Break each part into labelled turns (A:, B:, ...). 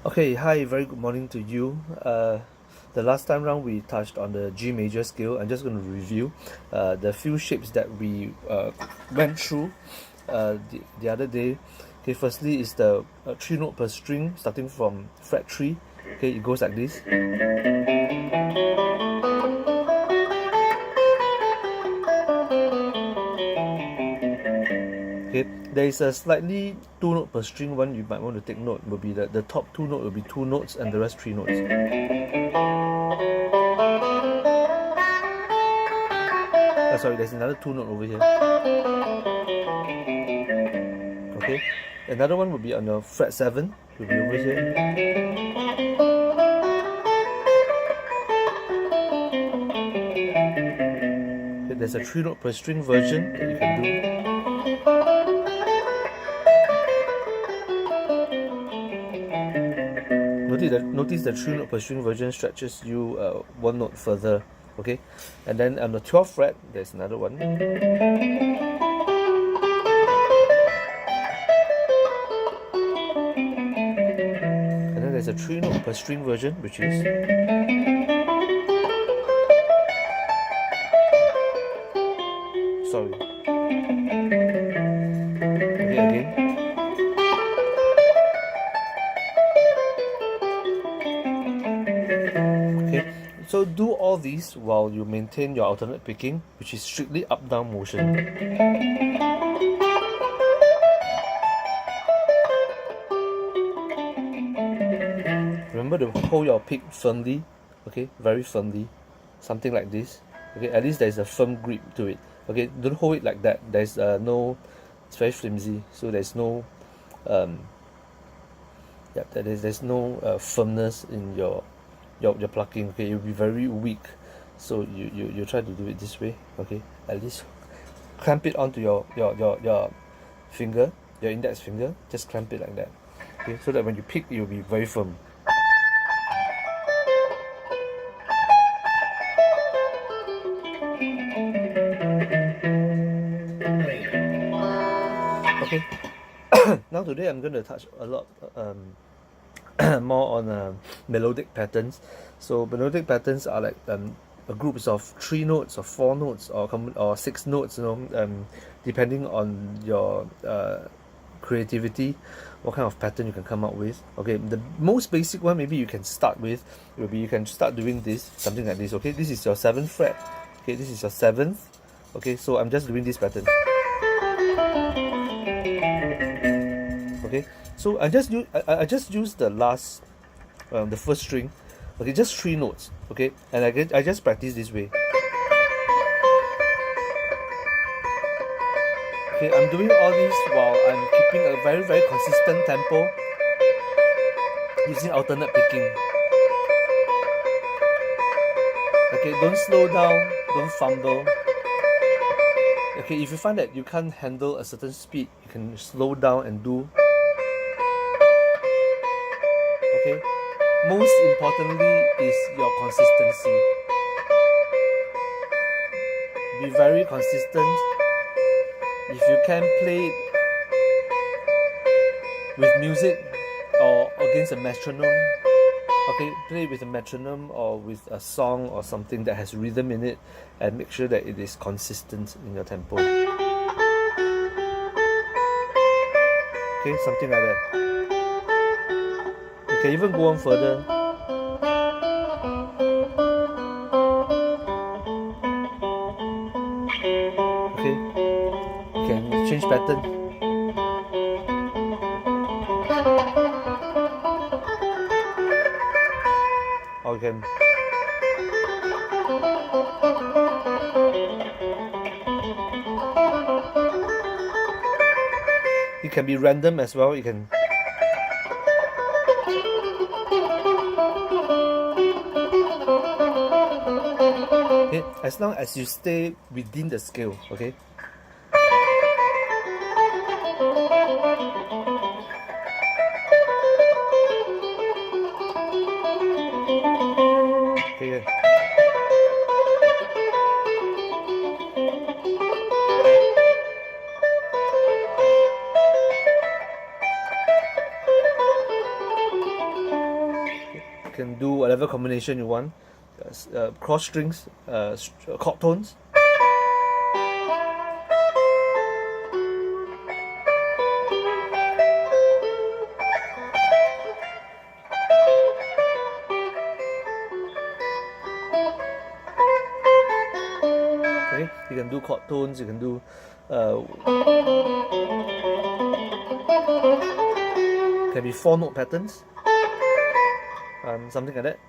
A: Okay, hi, very good morning to you. The last time round we touched on the G major scale. I'm just going to review the few shapes that we went through the other day. Okay, firstly is the 3 note per string starting from fret 3. Okay, it goes like this. Okay, there is a slightly 2 note per string one you might want to take note. Will be the top 2 note will be 2 notes and the rest 3 notes. Sorry, there's another 2 note over here. Okay, another one will be on your fret 7, will be over here. Okay, there's a 3 note per string version that you can do. Notice the 3 note per string version stretches you 1 note further. Okay, and then on the 12th fret, there's another one. And then there's a 3 note per string version, which is. Sorry. Okay, again. Okay, so do all these while you maintain your alternate picking, which is strictly up-down motion. Remember to hold your pick firmly, okay, very firmly, something like this. Okay, at least there's a firm grip to it. Okay, don't hold it like that. There's no, it's very flimsy, so there's no, there's no firmness in your plucking. Okay, it'll be very weak. So you try to do it this way. Okay, at least clamp it onto your finger, your index finger. Just clamp it like that. Okay, so that when you pick, it will be very firm. Okay, now today I'm going to touch a lot more on melodic patterns. So melodic patterns are like groups of 3 notes or 4 notes or 6 notes, depending on your creativity, what kind of pattern you can come up with. Okay, the most basic one maybe you can start with will be, you can start doing this, something like this. Okay, this is your 7th fret. Okay, this is your 7th. Okay, so I'm just doing this pattern. Okay, so I just use the last the first string. Okay, just 3 notes. Okay, and I just practice this way. Okay, I'm doing all this while I'm keeping a very consistent tempo using alternate picking. Okay, don't slow down, don't fumble. Okay, if you find that you can't handle a certain speed, you can slow down and do. Okay, most importantly is your consistency. Be very consistent. If you can play it with music or against a metronome, okay, play with a metronome or with a song or something that has rhythm in it, and make sure that it is consistent in your tempo. Okay, something like that. You can even go on further. Okay, you can change pattern. Or you can it can be random as well. You can okay, as long as you stay within the scale. Okay, okay. can do whatever combination you want. Cross strings, chord tones. Okay, you can do chord tones. You can do can be 4-note patterns, something like that.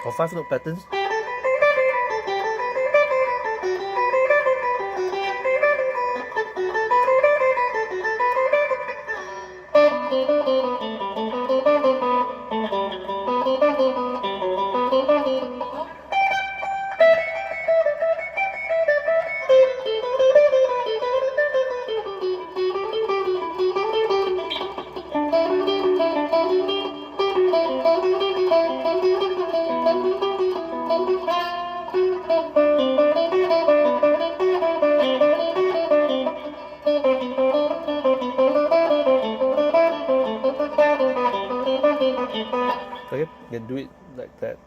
A: Or 5-note patterns. Okay, you can do it like that.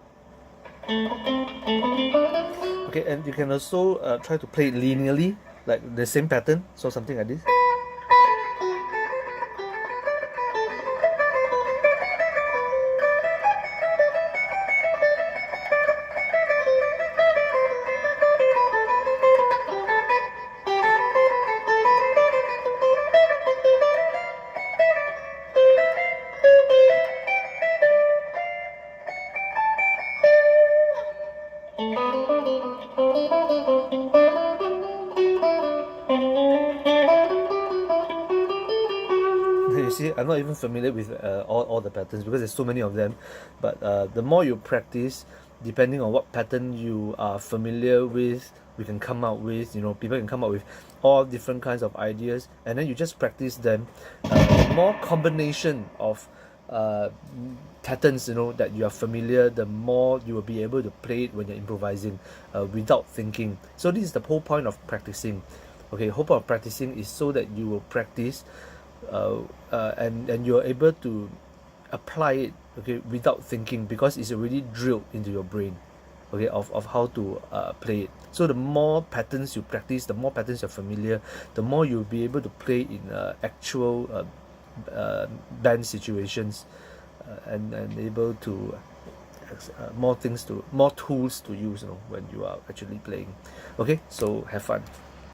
A: Okay, and you can also try to play it linearly, like the same pattern, so something like this. You see, I'm not even familiar with all the patterns because there's so many of them. But the more you practice, depending on what pattern you are familiar with, we can come out with, people can come up with all different kinds of ideas, and then you just practice them. The more combination of patterns that you are familiar, the more you will be able to play it when you're improvising without thinking. So this is the whole point of practicing. Okay, whole point of practicing is so that you will practice and you're able to apply it, okay, without thinking, because it's already drilled into your brain, okay, of how to play it. So the more patterns you practice, the more patterns you're familiar, the more you'll be able to play in actual band situations, and able to more tools to use when you are actually playing. Okay, so have fun.